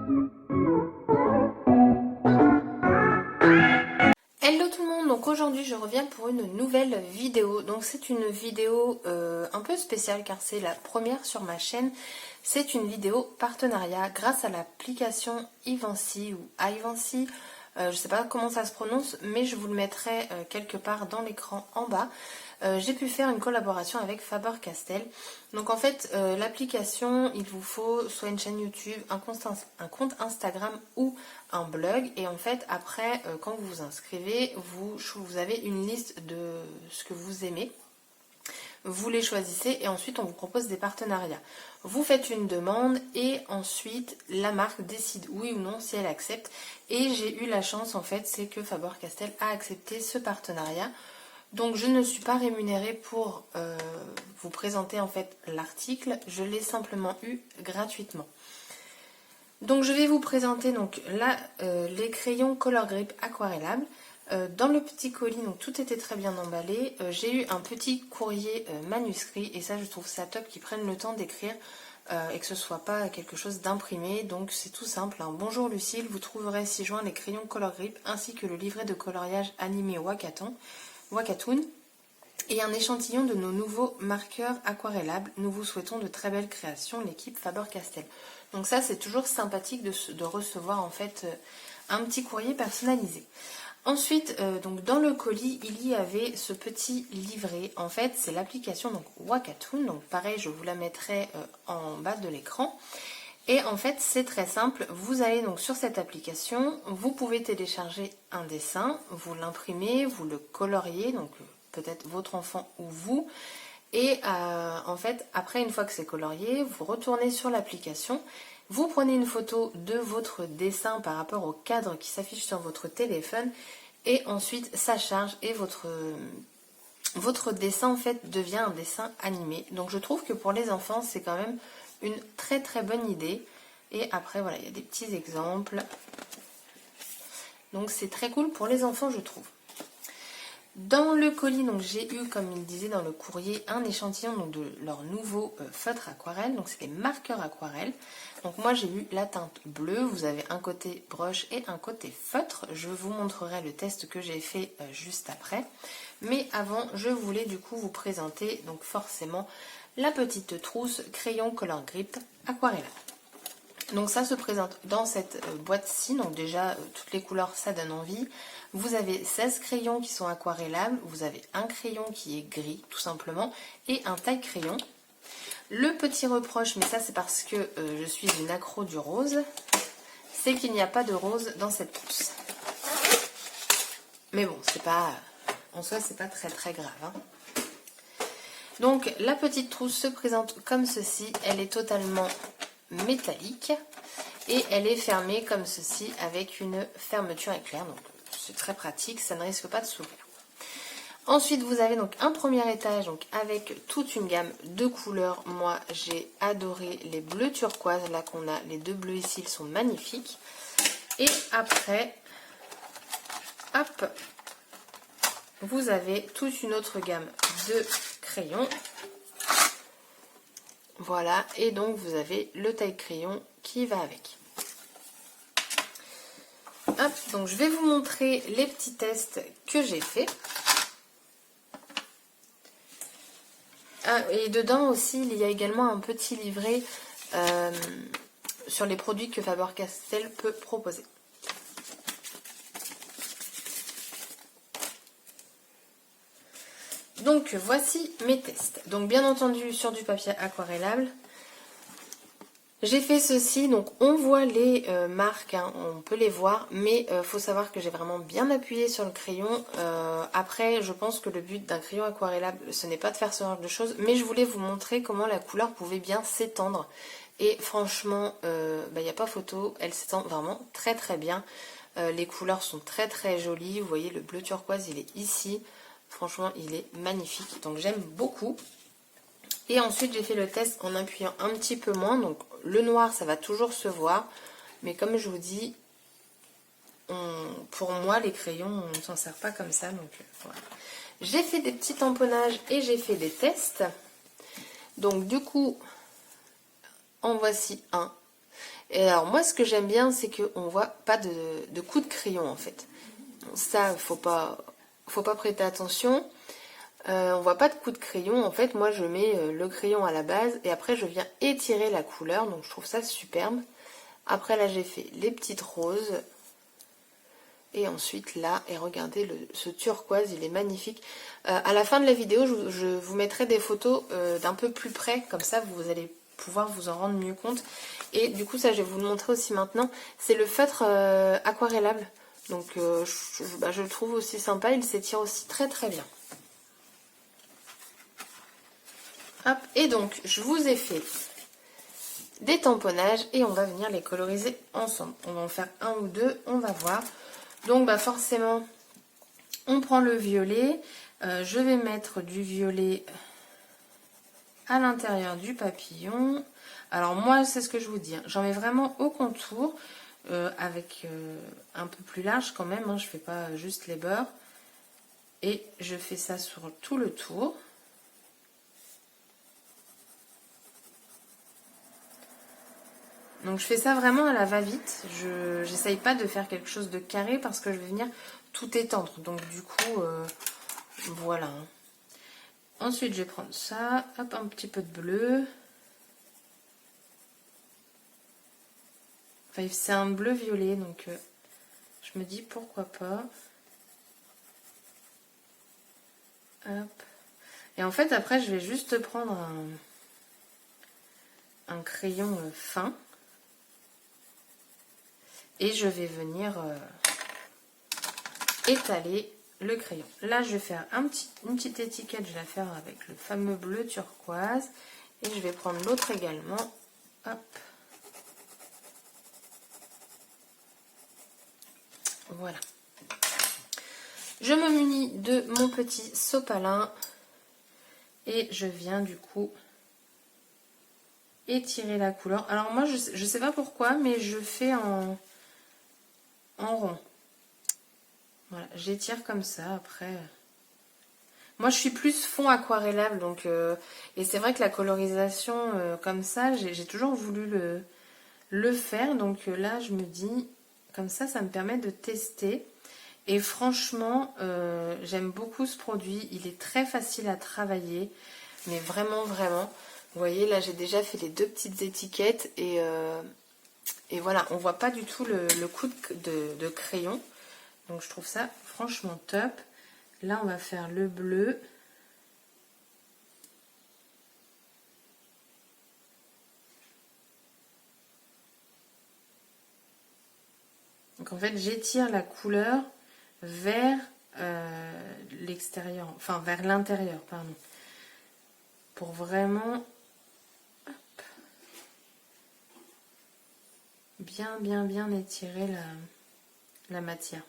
Hello tout le monde, donc aujourd'hui je reviens pour une nouvelle vidéo. Donc c'est une vidéo un peu spéciale car c'est la première sur ma chaîne. C'est une vidéo partenariat grâce à l'application Ivancy ou Ivancy. Je ne sais pas comment ça se prononce, mais je vous le mettrai quelque part dans l'écran en bas. J'ai pu faire une collaboration avec Faber-Castell. Donc en fait, l'application, il vous faut soit une chaîne YouTube, un compte Instagram ou un blog. Et en fait, après, quand vous vous inscrivez, vous avez une liste de ce que vous aimez. Vous les choisissez et ensuite on vous propose des partenariats. Vous faites une demande et ensuite la marque décide oui ou non si elle accepte. Et j'ai eu la chance en fait, c'est que Faber-Castell a accepté ce partenariat. Donc je ne suis pas rémunérée pour vous présenter en fait l'article, je l'ai simplement eu gratuitement. Donc je vais vous présenter donc là les crayons Color Grip aquarellables. Dans le petit colis, donc tout était très bien emballé. J'ai eu un petit courrier manuscrit et ça je trouve ça top qu'ils prennent le temps d'écrire et que ce soit pas quelque chose d'imprimé. Donc c'est tout simple, hein. Bonjour Lucille, vous trouverez ci-joint les crayons Color Grip ainsi que le livret de coloriage animé Wakatoon et un échantillon de nos nouveaux marqueurs aquarellables. Nous vous souhaitons de très belles créations, l'équipe Faber-Castell. Donc ça c'est toujours sympathique de recevoir en fait un petit courrier personnalisé. Ensuite, donc dans le colis, il y avait ce petit livret. En fait, c'est l'application donc Wakatoon. Donc pareil, je vous la mettrai en bas de l'écran. Et en fait, c'est très simple. Vous allez donc sur cette application, vous pouvez télécharger un dessin, vous l'imprimez, vous le coloriez, donc peut-être votre enfant ou vous. Et en fait, après, une fois que c'est colorié, vous retournez sur l'application. Vous prenez une photo de votre dessin par rapport au cadre qui s'affiche sur votre téléphone et ensuite ça charge et votre dessin en fait devient un dessin animé. Donc je trouve que pour les enfants c'est quand même une très très bonne idée. Et après voilà, il y a des petits exemples. Donc c'est très cool pour les enfants je trouve. Dans le colis, donc j'ai eu, comme il disait dans le courrier, un échantillon donc, de leur nouveau feutre aquarelle. Donc c'est des marqueurs aquarelle. Donc moi j'ai eu la teinte bleue. Vous avez un côté brush et un côté feutre. Je vous montrerai le test que j'ai fait juste après. Mais avant, je voulais du coup vous présenter donc forcément la petite trousse crayon Color Grip aquarelle. Donc ça se présente dans cette boîte-ci, donc déjà toutes les couleurs ça donne envie. Vous avez 16 crayons qui sont aquarellables, vous avez un crayon qui est gris tout simplement et un taille crayon. Le petit reproche, mais ça c'est parce que je suis une accro du rose, c'est qu'il n'y a pas de rose dans cette trousse. Mais bon, c'est pas, en soi c'est pas très très grave, hein. Donc la petite trousse se présente comme ceci, elle est totalement métallique et elle est fermée comme ceci avec une fermeture éclair, donc c'est très pratique, ça ne risque pas de s'ouvrir. Ensuite vous avez donc un premier étage donc avec toute une gamme de couleurs. Moi j'ai adoré les bleus turquoise là qu'on a, les deux bleus ici ils sont magnifiques. Et après hop, vous avez toute une autre gamme de crayons. Voilà, et donc vous avez le taille crayon qui va avec. Hop, donc je vais vous montrer les petits tests que j'ai fait. Ah, et dedans aussi, il y a également un petit livret sur les produits que Faber-Castell peut proposer. Donc voici mes tests. Donc bien entendu sur du papier aquarellable. J'ai fait ceci, donc on voit les marques, hein, on peut les voir, mais faut savoir que j'ai vraiment bien appuyé sur le crayon. Après, je pense que le but d'un crayon aquarellable, ce n'est pas de faire ce genre de choses, mais je voulais vous montrer comment la couleur pouvait bien s'étendre. Et franchement, il n'y a pas photo, elle s'étend vraiment très très bien. Les couleurs sont très très jolies, vous voyez le bleu turquoise, il est ici. Franchement, il est magnifique, donc j'aime beaucoup. Et ensuite, j'ai fait le test en appuyant un petit peu moins. Donc, le noir, ça va toujours se voir. Mais comme je vous dis, pour moi, les crayons, on ne s'en sert pas comme ça. Donc, voilà. J'ai fait des petits tamponnages et j'ai fait des tests. Donc, du coup, en voici un. Et alors moi ce que j'aime bien c'est qu'on voit pas de coup de crayon en fait. Ça faut pas prêter attention. On voit pas de coup de crayon. En fait moi je mets le crayon à la base et après je viens étirer la couleur. Donc je trouve ça superbe. Après là j'ai fait les petites roses. Et ensuite là, et regardez ce turquoise, il est magnifique. À la fin de la vidéo, je vous mettrai des photos d'un peu plus près, comme ça vous allez pouvoir vous en rendre mieux compte. Et du coup ça je vais vous le montrer aussi maintenant. C'est le feutre aquarellable. Donc je le trouve aussi sympa, il s'étire aussi très très bien. Hop, et donc je vous ai fait des tamponnages et on va venir les coloriser ensemble. On va en faire un ou deux, on va voir. Donc forcément, on prend le violet. Je vais mettre du violet à l'intérieur du papillon. Alors moi, c'est ce que je vous dis. J'en mets vraiment au contour, avec un peu plus large quand même. Je ne fais pas juste les bords. Et je fais ça sur tout le tour. Donc je fais ça vraiment à la va-vite. Je n'essaye pas de faire quelque chose de carré parce que je vais venir tout étendre. Donc du coup, voilà. Ensuite, je vais prendre ça. Hop, un petit peu de bleu. Enfin, c'est un bleu violet, donc je me dis pourquoi pas. Hop. Et en fait, après, je vais juste prendre un crayon fin. Et je vais venir étaler le crayon. Là, je vais faire une petite étiquette. Je vais la faire avec le fameux bleu turquoise. Et je vais prendre l'autre également. Hop. Voilà. Je me munis de mon petit sopalin. Et je viens du coup étirer la couleur. Alors moi, je sais pas pourquoi, mais je fais en rond. Voilà, j'étire comme ça après. Moi, je suis plus fond aquarellable, donc et c'est vrai que la colorisation comme ça, j'ai toujours voulu le faire. Donc là, je me dis, comme ça me permet de tester. Et franchement, j'aime beaucoup ce produit. Il est très facile à travailler, mais vraiment, vraiment. Vous voyez, là, j'ai déjà fait les deux petites étiquettes et voilà, on voit pas du tout le coup de crayon. Donc je trouve ça franchement top. Là, on va faire le bleu. Donc en fait, j'étire la couleur vers l'extérieur, enfin vers l'intérieur, pardon. Pour vraiment hop, bien étirer la matière.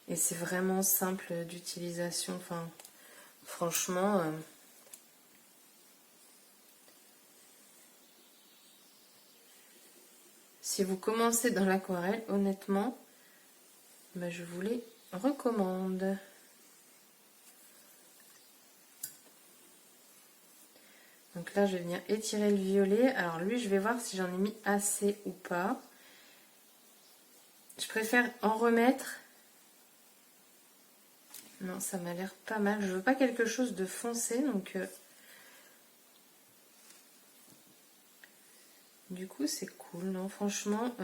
Et c'est vraiment simple d'utilisation. Enfin, franchement, si vous commencez dans l'aquarelle, honnêtement, je vous les recommande. Donc là, je vais venir étirer le violet. Alors lui, je vais voir si j'en ai mis assez ou pas. Je préfère en remettre. Non, ça m'a l'air pas mal. Je veux pas quelque chose de foncé, donc du coup c'est cool, non? Franchement,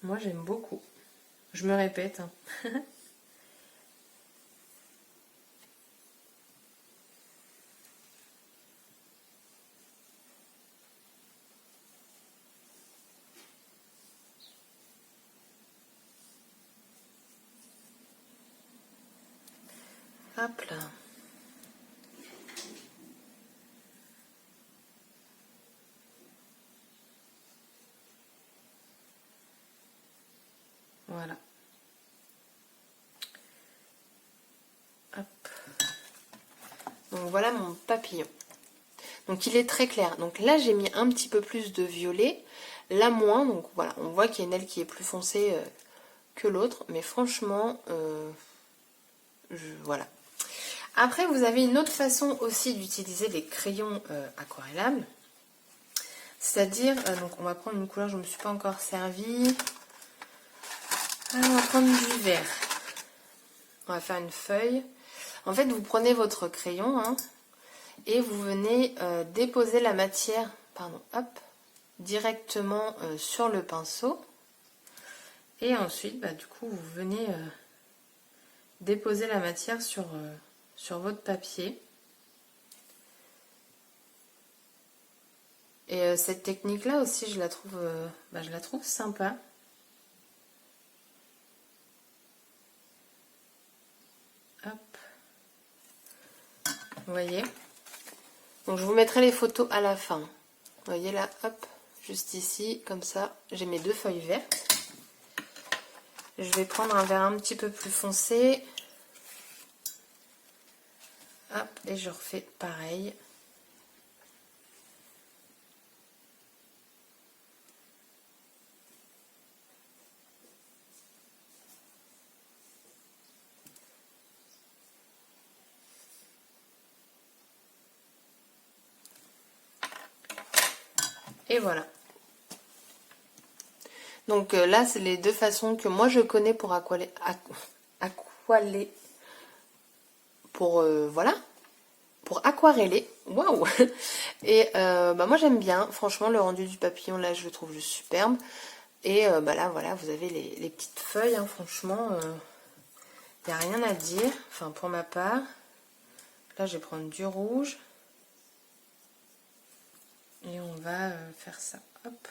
moi j'aime beaucoup. Je me répète, hein. Hop là. Voilà. Hop. Donc voilà mon papillon. Donc il est très clair. Donc là j'ai mis un petit peu plus de violet, là moins. Donc voilà, on voit qu'il y a une aile qui est plus foncée que l'autre. Mais franchement, voilà. Après vous avez une autre façon aussi d'utiliser les crayons aquarellables. C'est-à-dire, donc on va prendre une couleur, je ne me suis pas encore servie. Alors, on va prendre du vert. On va faire une feuille. En fait, vous prenez votre crayon hein, et vous venez déposer la matière, hop, directement sur le pinceau. Et ensuite, du coup, vous venez déposer la matière sur votre papier. Et cette technique-là aussi, je la trouve sympa. Hop. Vous voyez. Donc je vous mettrai les photos à la fin. Vous voyez là, hop, juste ici, comme ça, j'ai mes 2 feuilles vertes. Je vais prendre un vert un petit peu plus foncé. Hop, et je refais pareil. Et voilà. Donc là, c'est les 2 façons que moi je connais pour aquareller. Voilà. Pour aquareller. Waouh. Et moi j'aime bien. Franchement, le rendu du papillon, là, je le trouve juste superbe. Et là, voilà, vous avez les petites feuilles. Hein, franchement, il n'y a rien à dire. Enfin, pour ma part. Là, je vais prendre du rouge. Et on va faire ça. Hop.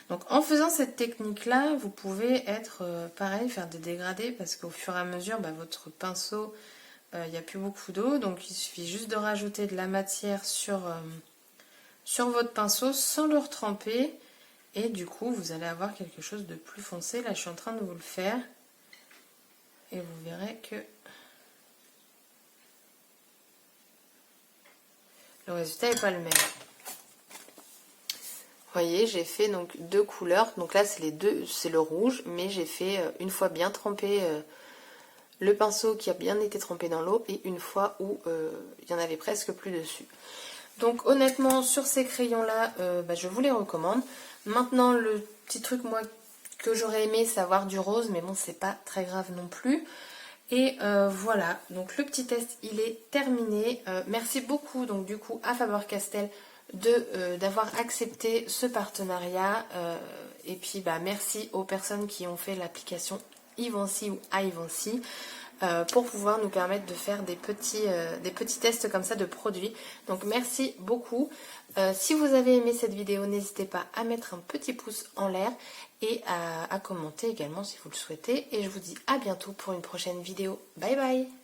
Donc en faisant cette technique là, vous pouvez être pareil, faire des dégradés parce qu'au fur et à mesure, votre pinceau, il n'y a plus beaucoup d'eau. Donc il suffit juste de rajouter de la matière sur votre pinceau sans le retremper. Et du coup, vous allez avoir quelque chose de plus foncé. Là, je suis en train de vous le faire. Et vous verrez que le résultat n'est pas le même. Vous voyez, j'ai fait donc 2 couleurs. Donc là, c'est le rouge, mais j'ai fait une fois bien trempé le pinceau qui a bien été trempé dans l'eau et une fois où il y en avait presque plus dessus. Donc honnêtement, sur ces crayons-là, je vous les recommande. Maintenant, le petit truc, moi, que j'aurais aimé, c'est avoir du rose, mais bon, c'est pas très grave non plus. Et voilà, donc le petit test, il est terminé. Merci beaucoup, donc du coup, à Faber-Castell d'avoir accepté ce partenariat. Et puis, merci aux personnes qui ont fait l'application Ivancy ou Ivancy pour pouvoir nous permettre de faire des petits tests comme ça de produits. Donc merci beaucoup. Si vous avez aimé cette vidéo, n'hésitez pas à mettre un petit pouce en l'air et à commenter également si vous le souhaitez. Et je vous dis à bientôt pour une prochaine vidéo. Bye bye!